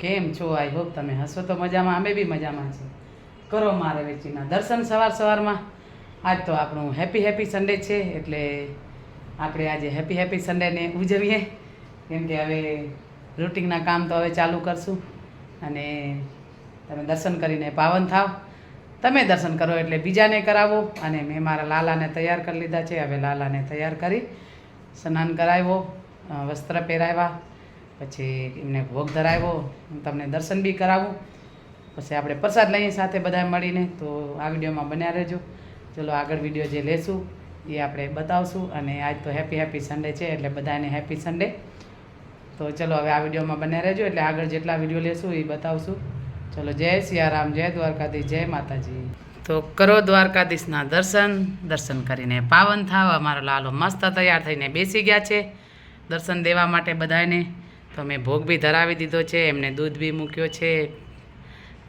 કેમ છો? I hope તમે હસો તો મજામાં, અમે બી મજામાં છીએ. કરો મારે વેચીના દર્શન સવારમાં. આજ તો આપણું હેપી સન્ડે છે, એટલે આપણે આજે હેપી સન્ડેને ઉજવીએ. કેમ કે હવે રૂટિનના કામ તો હવે ચાલુ કરશું, અને તમે દર્શન કરીને પાવન થાવ. તમે દર્શન કરો એટલે બીજાને કરાવો. અને મેં મારા લાલાને તૈયાર કરી લીધા છે. હવે લાલાને તૈયાર કરી સ્નાન કરાવ્યો, વસ્ત્ર પહેરાવ્યા, પછી એમને ભોગ ધરાવ્યો. હું તમને દર્શન બી કરાવું, પછી આપણે પ્રસાદ લઈએ સાથે બધા મળીને. તો આ વિડીયોમાં બન્યા રહેજો. ચલો આગળ વિડીયો જે લેશું એ આપણે બતાવશું. અને આજ તો હેપી સન્ડે છે, એટલે બધાને હેપી સન્ડે. તો ચલો હવે આ વિડીયોમાં બન્યા રહેજો, એટલે આગળ જેટલા વિડીયો લેશું એ બતાવશું. ચલો જય સિયારામ, જય દ્વારકાધીશ, જય માતાજી. તો કરો દ્વારકાધીશના દર્શન કરીને પાવન થાવ. અમારો લાલો મસ્ત તૈયાર થઈને બેસી ગયા છે દર્શન દેવા માટે બધાને. તો મેં ભોગ બી ધરાવી દીધો છે, એમને દૂધ બી મૂક્યો છે,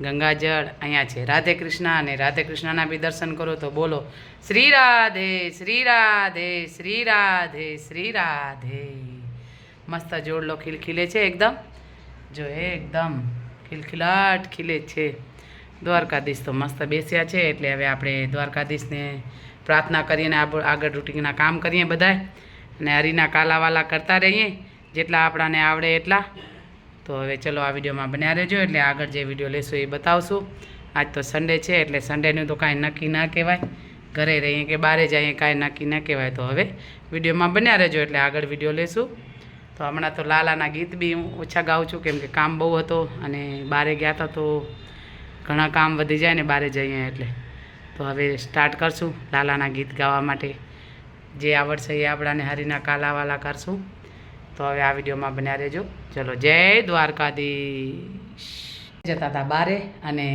ગંગાજળ અહીંયા છે. રાધે કૃષ્ણ, અને રાધે કૃષ્ણના બી દર્શન કરો તો બોલો શ્રી રાધે શ્રી રાધે શ્રી રાધે શ્રી રાધે. મસ્ત જોડલો ખીલખીલે છે એકદમ, જો એકદમ ખિલખિલાટ ખીલે છે. દ્વારકાધીશ તો મસ્ત બેસ્યા છે, એટલે હવે આપણે દ્વારકાધીશને પ્રાર્થના કરીને આગળ રૂટિનના કામ કરીએ બધાય, અને હરીના કાલાવાલા કરતા રહીએ જેટલા આપણાને આવડે એટલા. તો હવે ચલો આ વિડીયોમાં બન્યા રહેજો, એટલે આગળ જે વિડીયો લેશું એ બતાવશું. આજ તો સન્ડે છે, એટલે સન્ડેનું તો કાંઈ નક્કી ના કહેવાય, ઘરે રહીએ કે બહારે જઈએ કાંઈ નક્કી ના કહેવાય. તો હવે વિડીયોમાં બન્યા રહેજો, એટલે આગળ વિડીયો લેશું. તો હમણાં તો લાલાના ગીત બી હું ઓછા ગાઉં છું, કેમ કે કામ બહુ હતો, અને બહારે ગયા હતા તો ઘણા કામ વધી જાય ને બહારે જઈએ એટલે. તો હવે સ્ટાર્ટ કરશું લાલાના ગીત ગાવા માટે. જે આવડશે એ આપણાને હરીના કાલાવાલા કરશું. તો હવે આ વિડીયોમાં બન્યા રહેજો. ચલો જય દ્વારકાધીશ. જતા હતા બારે, અને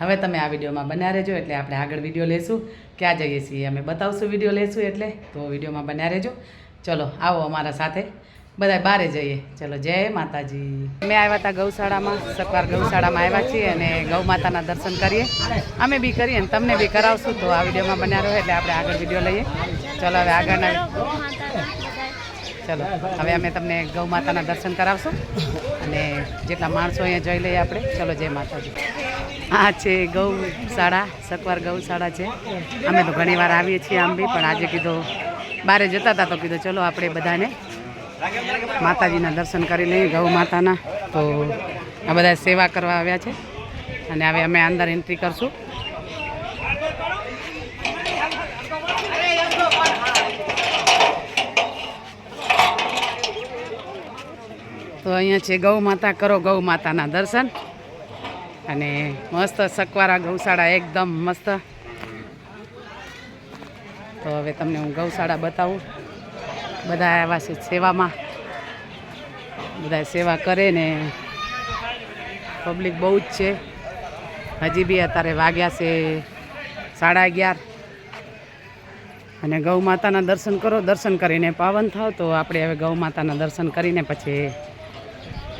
હવે તમે આ વિડીયોમાં બન્યા રહેજો, એટલે આપણે આગળ વિડીયો લેશું. ક્યાં જઈએ છીએ અમે બતાવશું, વિડીયો લેશું એટલે. તો વિડીયોમાં બન્યા રહેજો. ચલો આવો અમારા સાથે બધા બહારે જઈએ. ચલો જય માતાજી. અમે આવ્યા હતા ગૌશાળામાં, સકવાર ગૌશાળામાં આવ્યા છીએ, અને ગૌ માતાના દર્શન કરીએ. અમે બી કરીએ ને તમને બી કરાવશું. તો આ વિડીયોમાં બન્યા રહો, એટલે આપણે આગળ વિડીયો લઈએ. ચલો હવે આગળના ચલો હવે અમે તમને ગૌ માતાના દર્શન કરાવશું, અને જેટલા માણસો અહીંયા જોઈ લઈએ આપણે. ચલો જય માતાજી. આ છે ગૌશાળા, સકવાર ગૌશાળા છે. અમે તો ઘણી વાર આવીએ છીએ આમ બી, પણ આજે કીધું બહારે જતા હતા તો કીધું ચલો આપણે બધાને માતાજીના દર્શન કરી લઈએ, ગૌ માતાના. તો આ બધા સેવા કરવા આવ્યા છે, અને હવે અમે અંદર એન્ટ્રી કરશું. તો અહીંયા છે ગૌ માતા, કરો ગૌ માતાના દર્શન. અને મસ્ત સકવારા ગૌશાળા એકદમ મસ્ત. તો હવે તમને હું ગૌશાળા બતાવું. બધા આવ્યા છે સેવામાં, બધા સેવા કરે ને પબ્લિક બહુ જ છે. હજી બી અત્યારે વાગ્યા છે 11:30, અને ગૌ માતાના દર્શન કરો. દર્શન કરીને પાવન થાવ. તો આપણે હવે ગૌ માતાના દર્શન કરીને પછી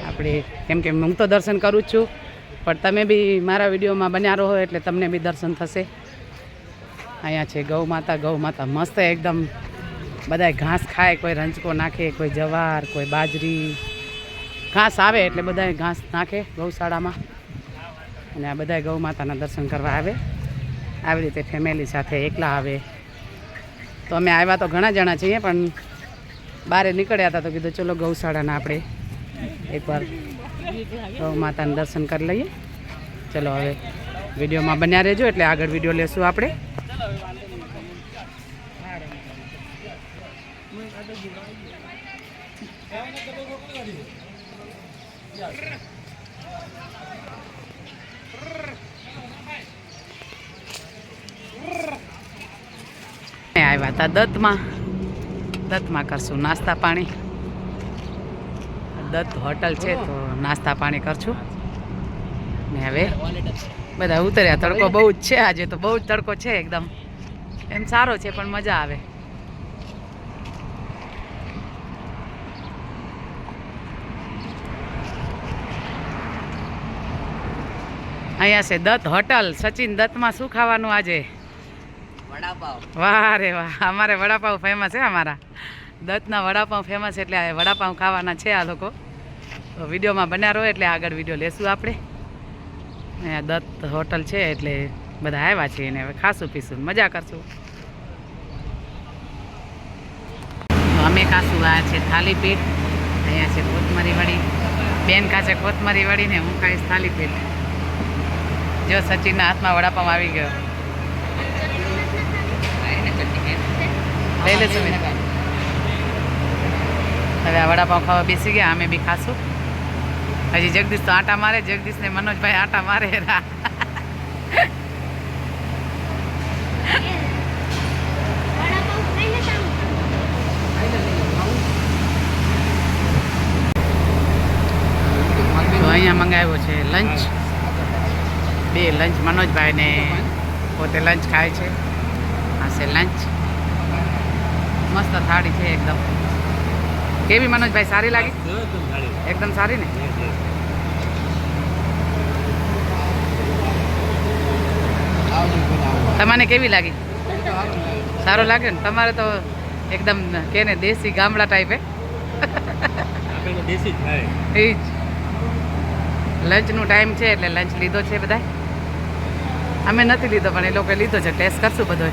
આપણે, કેમ કે હું તો દર્શન કરું જ છું, પણ તમે બી મારા વિડીયોમાં બન્યા રહો એટલે તમને બી દર્શન થશે. અહીંયા છે ગૌ માતા મસ્ત એકદમ. બધા ઘાસ ખાય, કોઈ રંજકો નાખે, કોઈ જવાર, કોઈ બાજરી. ઘાસ આવે એટલે બધા ઘાસ નાખે ગૌશાળામાં. અને આ બધા ગૌ માતાના દર્શન કરવા આવે, આવી રીતે ફેમિલી સાથે, એકલા આવે. તો અમે આવ્યા તો ઘણા જણા છીએ, પણ બહાર નીકળ્યા હતા તો કીધું ચલો ગૌશાળાના આપણે એકવાર ગૌ માતાના દર્શન કરી લઈએ. ચલો હવે વિડીયોમાં બન્યા રહેજો, એટલે આગળ વિડીયો લેશું આપણે. આવ્યા હતા દત્તમાં કરશું નાસ્તા પાણી. દત્ત હોટલ છે, તો નાસ્તા પાણી કરશું. ને હવે બધા ઉતર્યા. તડકો બહુ જ છે આજે, તો બહુ જ તડકો છે એકદમ. એમ સારો છે, પણ મજા આવે. અહીંયા છે દત્ત હોટલ. સચિન, દત્તમાં શું ખાવાનું આજે? વડાપાવ. વાહ રે વાહ, અમારે વડાપાવ ફેમસ છે. અમારા દત્તના વડાપાવ ફેમસ, એટલે વડાપાવ ખાવાના છે આ લોકો. તો વિડીયોમાં બન્યા રહો એટલે આગળ વિડીયો લેશું આપણે. અહીંયા દત્ત હોટલ છે એટલે બધા આવ્યા છીએ ને હવે ખાશું પીશું મજા કરશું. તો અમે ખાશું આ છે થાલીપીઠ. અહીંયા છે કોથમરી વડી. બેન ખાશે કોથમરી વડી ને હું ખાઈશ થાલીપીઠ. જો સચિનના હાથમાં વડાપાવ આવી ગયો. લઈ લેશું. હવે આ વડાપાવ ખાવા બેસી ગયા. અમે બી ખાશું. હજી જગદીશ તો આટા મારે. જગદીશ ને મનોજભાઈ આટા મારે. તો અહીંયા મંગાવ્યો છે લંચ. 2 લંચ મનોજભાઈ ને પોતે લંચ ખાય છે. આ છે લંચ. મસ્ત થાળી છે એકદમ. કેવી મનોજભાઈ? સારી લાગી? એકદમ સારી ને. તમને કેવી લાગી? સારું લાગે ને? તમારે તો એકદમ કે ને દેશી ગામડા ટાઈપે. એ જ લંચનું ટાઈમ છે એટલે લંચ લીધો છે બધા. અમે નથી લીધો પણ એ લોકોએ લીધો છે. ટેસ્ટ કરશું બધો.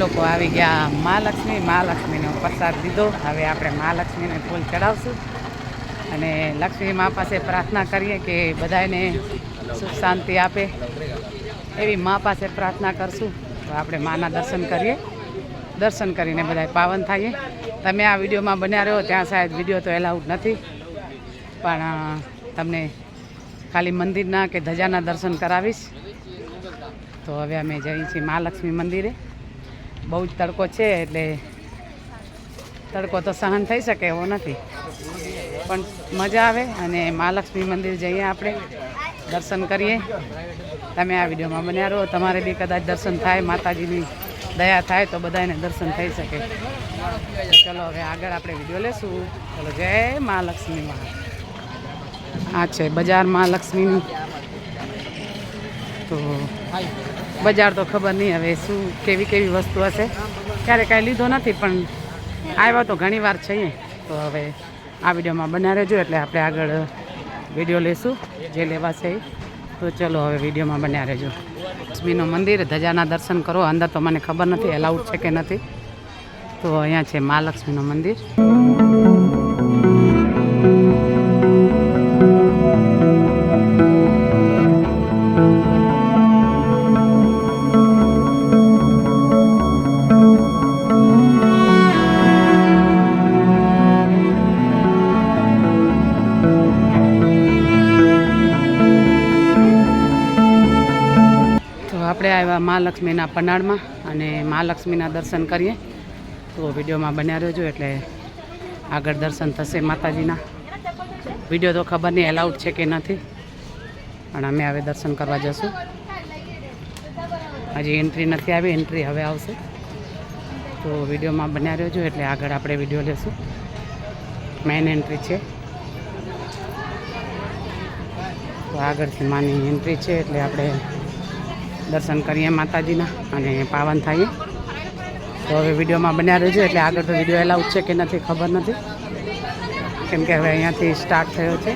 લોકો આવી ગયા મહાલક્ષ્મીનો પ્રસાદ લીધો. હવે આપણે મહાલક્ષ્મીને ફૂલ ચડાવશું અને લક્ષ્મી મા પાસે પ્રાર્થના કરીએ કે બધાને સુખ શાંતિ આપે. એવી મા પાસે પ્રાર્થના કરશું. તો આપણે માના દર્શન કરીએ. દર્શન કરીને બધા પાવન થઈએ. તમે આ વિડીયોમાં બન્યા રહ્યો. ત્યાં શાયદ વિડીયો તો એલાઉડ નથી પણ તમને ખાલી મંદિરના કે ધજાના દર્શન કરાવીશ. તો હવે અમે જઈએ છીએ મહાલક્ષ્મી મંદિરે. બહુ જ તડકો છે એટલે તડકો તો સહન થઈ શકે એવો નથી પણ મજા આવે. અને મહાલક્ષ્મી મંદિર જઈએ આપણે દર્શન કરીએ. તમે આ વિડીયોમાં બન્યા રહો. તમારે બી કદાચ દર્શન થાય, માતાજીની દયા થાય તો બધાને દર્શન થઈ શકે. તો ચલો હવે આગળ આપણે વિડીયો લેશું. ચલો જય મહાલક્ષ્મી. આ છે બજાર મહાલક્ષ્મીનું. તો બજાર તો ખબર નહીં હવે શું કેવી વસ્તુ હશે. ક્યારે કાંઈ લીધો નથી પણ આવ્યા તો ઘણી વાર છીએ. તો હવે આ વિડીયોમાં બન્યા રહેજો એટલે આપણે આગળ વિડીયો લેશું જે લેવાશે. તો ચલો હવે વિડીયોમાં બન્યા રહેજો. લક્ષ્મીનું મંદિર, ધજાના દર્શન કરો. અંદર તો મને ખબર નથી એલાઉડ છે કે નથી. તો અહીંયા છે મહાલક્ષ્મીનું મંદિર. આપણે આવ્યા મહાલક્ષ્મીના પંડાળમાં અને મહાલક્ષ્મીના દર્શન કરીએ. તો વિડીયોમાં બન્યા રહેજો એટલે આગળ દર્શન થશે માતાજીના. વિડીયો તો ખબર નહીં એલાઉડ છે કે નથી પણ અમે હવે દર્શન કરવા જશું. હજી એન્ટ્રી નથી આવી. એન્ટ્રી હવે આવશે. તો વિડીયોમાં બન્યા રહેજો એટલે આગળ આપણે વિડીયો લેશું. મેઇન એન્ટ્રી છે. તો આગળથી માની એન્ટ્રી છે એટલે આપણે દર્શન કરીએ માતાજીના અને પાવન થઈએ. તો હવે વિડીયોમાં બન્યા રહેજો એટલે આગળ તો વિડીયો એલાઉડ છે કે નથી ખબર નથી કેમ કે હવે અહીંયાથી સ્ટાર્ટ થયો છે.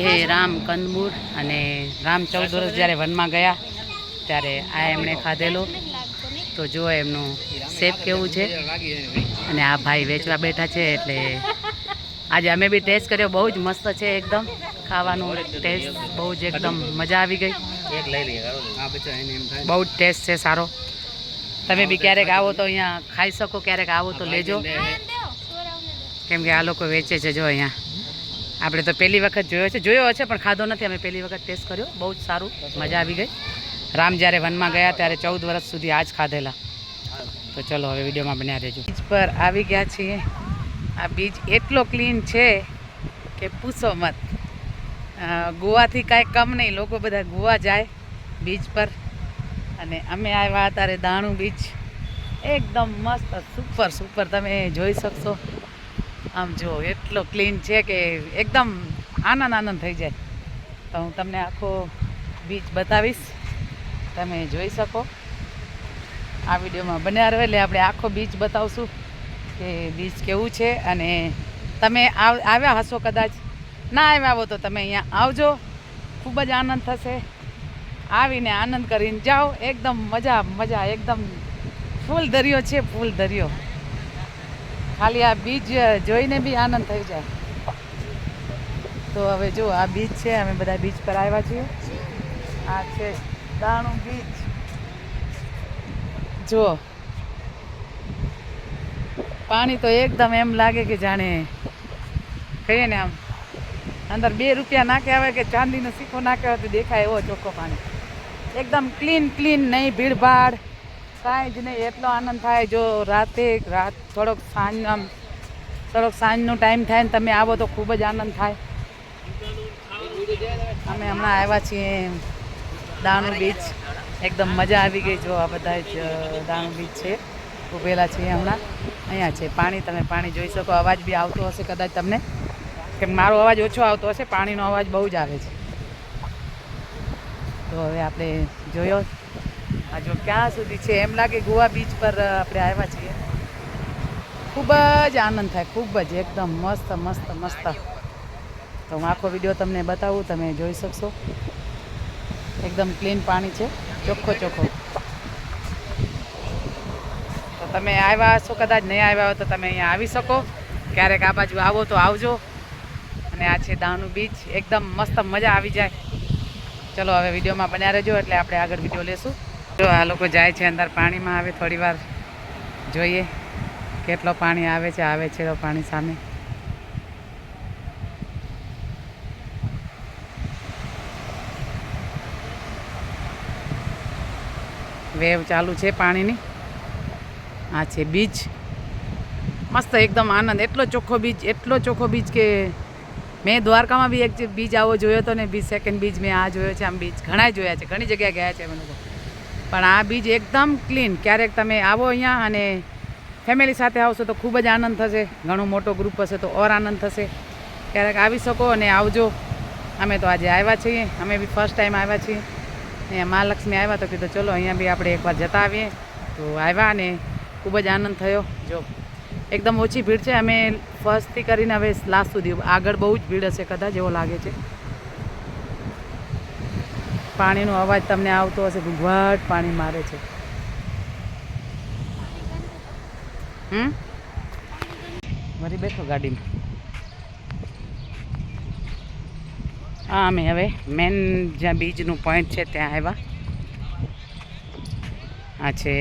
હે રામ કંદમૂળ અને રામ 14 વર્ષ જ્યારે વનમાં ગયા ત્યારે આ એમણે ખાધેલો. તો જો એમનું શેપ કેવું છે. અને આ ભાઈ વેચવા બેઠા છે એટલે આજે અમે બી ટેસ્ટ કર્યો. બહુ જ મસ્ત છે એકદમ ખાવાનું ટેસ્ટ. બહુ જ એકદમ મજા આવી ગઈ. બહુ જ ટેસ્ટ છે સારો. તમે બી ક્યારેક આવો તો અહીંયા ખાઈ શકો. ક્યારેક આવો તો લેજો, કેમ કે આ લોકો વેચે છે. જો અહીંયા આપણે તો પહેલી વખત જોયો હશે પણ ખાધો નથી. અમે પહેલી વખત ટેસ્ટ કર્યો. બહુ જ સારું, મજા આવી ગઈ. રામ જ્યારે વનમાં ગયા ત્યારે 14 વર્ષ સુધી આ જ ખાધેલા. તો ચલો હવે વિડીયોમાં બન્યા રહેજો. બીચ પર આવી ગયા છીએ. આ બીચ એટલો ક્લીન છે કે પૂછો મત. ગોવાથી કાંઈ કમ નહીં. લોકો બધા ગોવા જાય બીચ પર, અને અમે આવ્યા ત્યારે દાણુ બીચ એકદમ મસ્ત સુપર સુપર. તમે જોઈ શકશો. આમ જો એટલો ક્લીન છે કે એકદમ આનંદ થઈ જાય. તો હું તમને આખો બીચ બતાવીશ, તમે જોઈ શકો. આ વિડીયોમાં બન્યા રહો એટલે આપણે આખો બીચ બતાવશું કે બીચ કેવું છે. અને તમે આવ્યા હશો, કદાચ ના આવ્યા હો તો તમે અહીંયા આવજો. ખૂબ જ આનંદ થશે. આવીને આનંદ કરીને જાઓ. એકદમ મજા એકદમ ફૂલ દરિયો છે, ફૂલ દરિયો. ખાલી આ બીચ જોઈને બી આનંદ થઈ જાય. તો હવે જો આ બીચ છે. અમે બધા બીચ પર આવ્યા છીએ. આ છે દાણુ બીચ. જુઓ પાણી તો એકદમ એમ લાગે કે જાણે કહીએ ને આમ અંદર 2 રૂપિયા નાખ્યા હોય કે ચાંદીનો સિક્કો નાખ્યો હોય તો દેખાય એવો ચોખ્ખો પાણી. એકદમ ક્લીન નહીં ભીડભાડ કાંઈ જ નહીં. એટલો આનંદ થાય. જો રાત થોડોક સાંજનો ટાઈમ થાય ને તમે આવો તો ખૂબ જ આનંદ થાય. અમે હમણાં આવ્યા છીએ દાણુ બીચ. એકદમ મજા આવી ગઈ. જો આ બધા જ દાણુ બીચ છે. ઊભેલા છીએ હમણાં. અહીંયા છે પાણી. તમે પાણી જોઈ શકો. અવાજ બી આવતો હશે કદાચ તમને, કે મારો અવાજ ઓછો આવતો હશે. પાણીનો અવાજ બહુ જ આવે છે. તો હવે આપણે જોયો આ જો ક્યાં સુધી છે. એમ લાગે ગોવા બીચ પર આપણે આવ્યા છીએ. ખૂબ જ આનંદ થાય, ખૂબ જ એકદમ મસ્ત. તો હું આખો વિડીયો તમને બતાવું, તમે જોઈ શકશો. એકદમ ક્લીન પાણી છે, ચોખ્ખો. તો તમે આવ્યા હશો, કદાચ નહીં આવ્યા હોય તો તમે અહીંયા આવી શકો. ક્યારેક આ બાજુ આવો તો આવજો. અને આ છે દાણુ બીચ. એકદમ મસ્ત, મજા આવી જાય. ચલો હવે વિડીયોમાં બન્યા રહેજો એટલે આપણે આગળ વિડીયો લેશું. જો આ લોકો જાય છે અંદર પાણીમાં. આવે થોડી વાર જોઈએ કેટલો પાણી આવે છે પાણી સામે. વેવ ચાલુ છે પાણીની. આ છે બીચ. મસ્ત એકદમ આનંદ. એટલો ચોખ્ખો બીચ કે મેં દ્વારકામાં બી એક બીચ આવો જોયો હતો ને. સેકન્ડ બીચ મેં આ જોયો છે. આમ બીચ ઘણા જોયા છે, ઘણી જગ્યાએ ગયા છે અમે લોકો. પણ આ બીચ એકદમ ક્લીન. ક્યારેક તમે આવો અહીંયા અને ફેમિલી સાથે આવશો તો ખૂબ જ આનંદ થશે. ઘણો મોટો ગ્રુપ હશે તો ઓર આનંદ થશે. ક્યારેક આવી શકો અને આવજો. અમે તો આજે આવ્યા છીએ. અમે બી ફર્સ્ટ ટાઈમ આવ્યા છીએ. અહીંયા મહાલક્ષ્મી આવ્યા તો કીધું ચલો અહીંયા બી આપણે એકવાર જતા આવીએ. તો આવ્યા અને ખૂબ જ આનંદ થયો. જો એકદમ ઓછી ભીડ છે. અમે ફર્સ્ટથી કરીને હવે લાસ્ટ સુધી. આગળ બહુ જ ભીડ હશે કદાચ, એવો લાગે છે. પાણીનો અવાજ તમને આવતો હશે. ઘૂંઘાટ પાણી મારે છે. વળી બેઠો ગાડીમાં. હા અમે હવે મેન જ્યાં બીચનું પોઈન્ટ છે ત્યાં આવ્યા. આ છે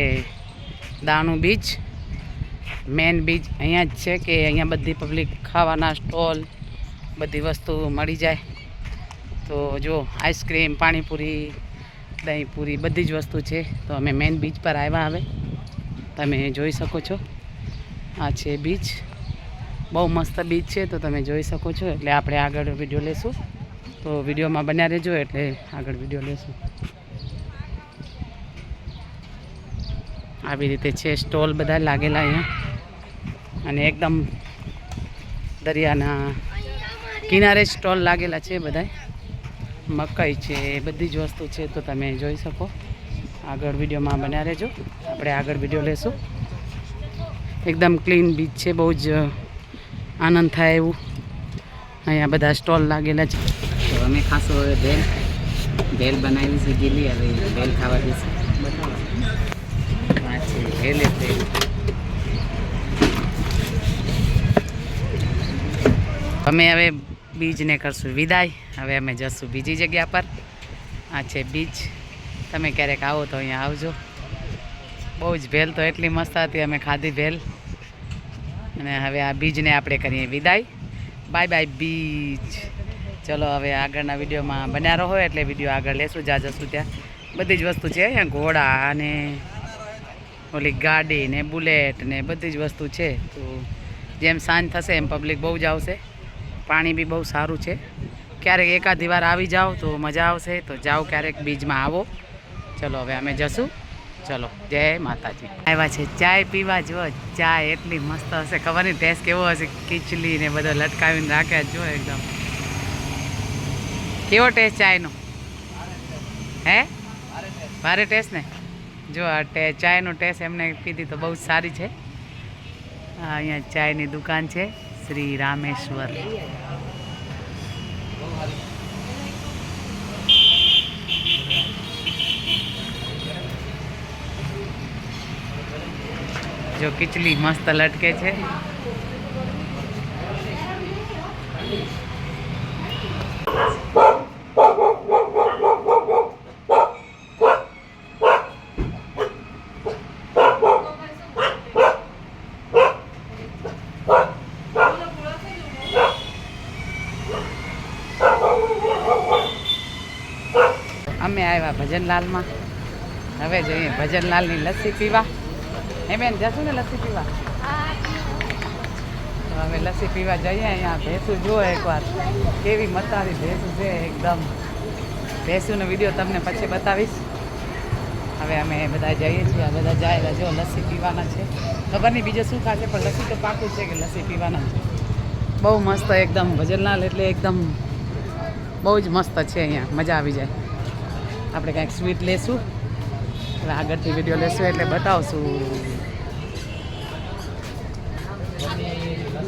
દાણુ બીચ. મેન બીચ અહીંયા જ છે કે અહીંયા બધી પબ્લિક ખાવાના સ્ટોલ બધી વસ્તુ મળી જાય. તો જો આઈસ્ક્રીમ, પાણીપુરી, દહીંપુરી બધી જ વસ્તુ છે. તો અમે મેન બીચ પર આવ્યા. હવે તમે જોઈ શકો છો. આ છે બીચ. બહુ મસ્ત બીચ છે. તો તમે જોઈ શકો છો. એટલે આપણે આગળ વિડીયો લેશું. તો વિડીયોમાં બન્યા રહેજો એટલે આગળ વિડીયો લેશું. આવી રીતે છે સ્ટોલ બધા લાગેલા અહીંયા. અને એકદમ દરિયાના કિનારે સ્ટોલ લાગેલા છે બધા. મકાઈ છે, બધી જ વસ્તુ છે. તો તમે જોઈ શકો. આગળ વિડીયોમાં બન્યા રહેજો. આપણે આગળ વિડીયો લેશું. એકદમ ક્લીન બીચ છે. બહુ જ આનંદ થાય એવું. અહીંયા બધા સ્ટોલ લાગેલા છે. અમે ખાસું હવે ભેલ બનાવી છે ગીલી, હવે ભેલ ખાવા જશે. બતાવો આ છે ભેલ. અમે હવે બીજને કરશું વિદાય. હવે અમે જશું બીજી જગ્યા પર. આ છે બીચ. તમે ક્યારેક આવો તો અહીંયા આવજો. બહુ જ ભેલ તો એટલી મસ્ત હતી, અમે ખાધી ભેલ. અને હવે આ બીજને આપણે કરીએ વિદાય. Bye bye beach. ચલો હવે આગળના વિડીયોમાં બન્યા રહો, એટલે વિડીયો આગળ લેશું. જ્યાં જશું ત્યાં બધી જ વસ્તુ છે. અહીંયા ઘોડા અને ઓલી ગાડી ને બુલેટ ને બધી જ વસ્તુ છે. તો જેમ સાંજ થશે એમ પબ્લિક બહુ જ આવશે. પાણી બી બહુ સારું છે. ક્યારેક એકાદી વાર આવી જાઓ તો મજા આવશે. તો જાઓ ક્યારેક બીચમાં આવો. ચલો હવે અમે જશું. ચલો જય માતાજી. આવ્યા છે ચાય પીવા. જો ચાય એટલી મસ્ત હશે, ખબર નહીં ટેસ્ટ કેવો હશે. ખીચલી ને બધો લટકાવીને રાખ્યા. જો એકદમ કેવો ટેસ્ટ ચાયનો? હે ભારે ટેસ્ટ ને? જો આ ચાયનો ટેસ્ટ એમને પીધી તો બહુ જ સારી છે. અહીંયા ચાયની દુકાન છે, શ્રી રામેશ્વર. જો ખીચલી મસ્ત લટકે છે. અમે આવ્યા ભજનલાલમાં. હવે જઈએ ભજનલાલની લસ્સી પીવા. હે બેન જશું ને લસ્સી પીવા? તો હવે લસ્સી પીવા જઈએ. અહીંયા ભેંસું જુઓ એકવાર, કેવી મતારી ભેંસું છે એકદમ. ભેંસુનો વિડીયો તમને પછી બતાવીશ. હવે અમે બધા જઈએ છીએ. આ બધા જાય જો લસ્સી પીવાના છે. ખબર નહીં બીજું શું ખાશે, પણ લસ્સી તો પાકું છે કે લસ્સી પીવાના છે. બહુ મસ્ત એકદમ ભજનલાલ એટલે એકદમ બહુ જ મસ્ત છે. અહીંયા મજા આવી જાય. આપણે કાંઈક સ્વીટ લેશું. હવે આગળથી વિડીયો લેશું એટલે બતાવશું.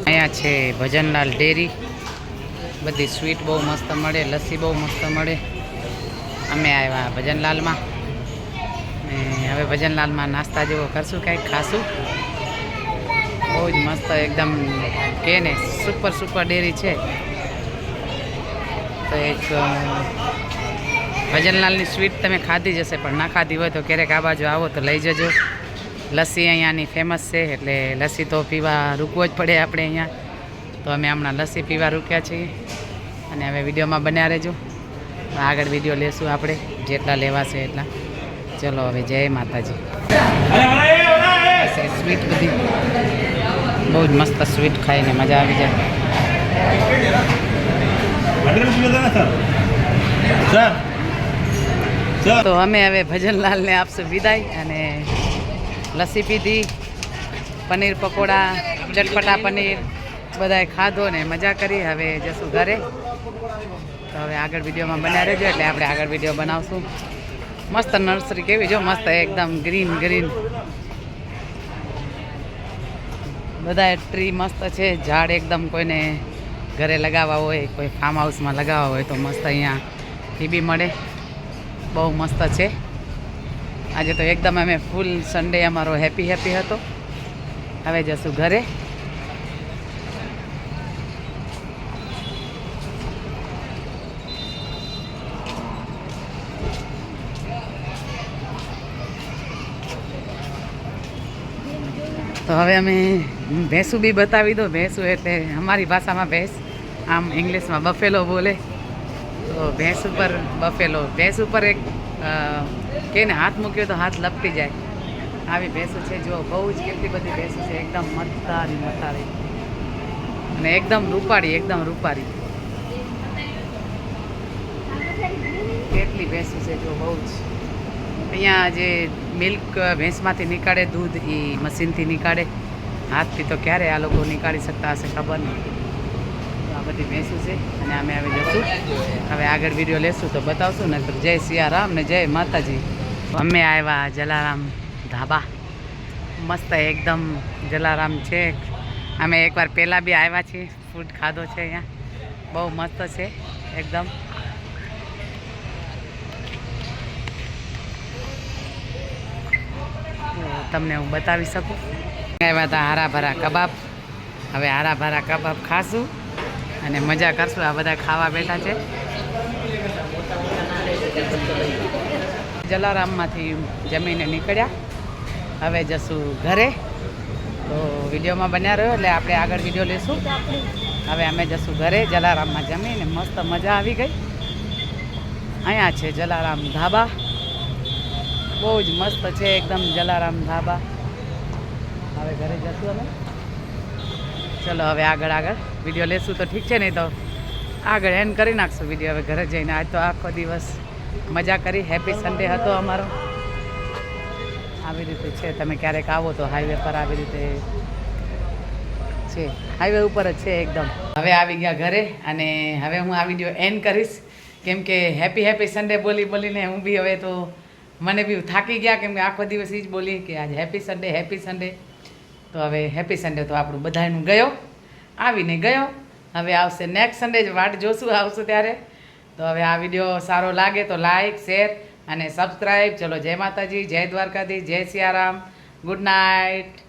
અહીંયા છે ભજનલાલ ડેરી. બધી સ્વીટ બહુ મસ્ત મળે, લસ્સી બહુ મસ્ત મળે. અમે આવ્યા ભજનલાલમાં. ને હવે ભજનલાલમાં નાસ્તા જેવો કરશું, કંઈક ખાશું. બહુ જ મસ્ત એકદમ કે ને સુપર ડેરી છે. તો એક ભજનલાલની સ્વીટ તમે ખાધી જશે, પણ ના ખાધી હોય તો ક્યારેક આ બાજુ આવો તો લઈ જજો. લસ્સી અહીંયાની ફેમસ છે, એટલે લસ્સી તો પીવા રૂકવો જ પડે આપણે અહીંયા. તો અમે હમણાં લસ્સી પીવા રૂક્યા છીએ. અને હવે વિડીયોમાં બન્યા રહેજો. આગળ વિડીયો લેશું આપણે, જેટલા લેવાશે એટલા. ચલો હવે જય માતાજી. સ્વીટ બધી બહુ જ મસ્ત સ્વીટ ખાઈને મજા આવી જાય. તો અમે હવે ભજનલાલને આપશું વિદાય. અને લસ્સી પીધી, પનીર પકોડા, ચટપટા પનીર બધાએ ખાધો ને મજા કરી. હવે જશું ઘરે. તો હવે આગળ વિડીયોમાં બન્યા રહેજો, એટલે આપણે આગળ વિડીયો બનાવશું. મસ્ત નર્સરી કેવી જો મસ્ત એકદમ ગ્રીન બધા ટ્રી મસ્ત છે. ઝાડ એકદમ કોઈને ઘરે લગાવવા હોય, કોઈ ફાર્મ હાઉસમાં લગાવવા હોય તો મસ્ત અહીંયા એ બી મળે. બહુ મસ્ત છે. આજે તો એકદમ અમે ફૂલ સન્ડે અમારો હેપી હતો. હવે જશું ઘરે. તો હવે અમે ભેંસું બી બતાવી દો. ભેંસું એટલે અમારી ભાષામાં ભેંસ, આમ ઇંગ્લિશમાં બફેલો બોલે. તો ભેંસ ઉપર બફેલો, ભેંસ ઉપર એક કે ને હાથ મૂક્યો તો હાથ લપટી જાય આવી ભેંસું છે. જો બહુ જ કેટલી બધી ભેંસું છે, એકદમ મતારી અને એકદમ રૂપાળી. કેટલી ભેંસું છે જો બહુ જ. અહીંયા જે મિલ્ક ભેંસમાંથી નીકાળે દૂધ, એ મશીનથી નીકાળે. હાથથી તો ક્યારે આ લોકો નીકાળી શકતા હશે ખબર નહીં. તો આ બધી ભેંસું છે. અને અમે હવે જશું. હવે આગળ વિડીયો લેશું તો બતાવશું ને. તો જય સિયારામ ને જય માતાજી. અમે આવ્યા જલારામ ધાબા. મસ્ત એકદમ જલારામ છે. અમે એકવાર પહેલાં બી આવ્યા છીએ, ફૂડ ખાધો છે અહીંયા. બહુ મસ્ત છે એકદમ. તમને હું બતાવી શકું. આવ્યા હતા હારા ભરા કબાબ. હવે હારા ભરા કબાબ ખાશું અને મજા કરશું. આ બધા ખાવા બેઠા છે. જલારામમાંથી જમીને નીકળ્યા. હવે જશું ઘરે. તો વિડીયોમાં બન્યા રહ્યો એટલે આપણે આગળ વિડીયો લેશું. હવે અમે જશું ઘરે. જલારામમાં જમીને મસ્ત મજા આવી ગઈ. અહીંયા છે જલારામ ધાબા. બહુ જ મસ્ત છે એકદમ જલારામ ધાબા. હવે ઘરે જશું અમે. ચલો હવે આગળ વિડીયો લેશું તો ઠીક છે, નહીં તો આગળ એન્ડ કરી નાખશું વિડીયો. હવે ઘરે જઈને આજ તો આખો દિવસ મજા કરી. હેપી સન્ડે હતો અમારો. આવી રીતે છે. તમે ક્યારેક આવો તો હાઈવે પર આવી રીતે છે. હાઈવે ઉપર જ છે એકદમ. હવે આવી ગયા ઘરે અને હવે હું આ વિડીયો એન્ડ કરીશ. કેમ કે હેપી સન્ડે બોલીને હું બી હવે તો મને બી થાકી ગયા. કેમ કે આખો દિવસ એ જ બોલી કે આજે હેપી સન્ડે. તો હવે હેપી સન્ડે તો આપણું બધાનું ગયો, આવીને ગયો. હવે આવશે નેક્સ્ટ સન્ડે જ વાટ જોશું આવશું ત્યારે. તો હવે આ વિડીયો સારો લાગે તો લાઈક, શેર અને સબસ્ક્રાઈબ. ચલો જય માતાજી, જય દ્વારકાધીશ, જય સિયારામ. Good night.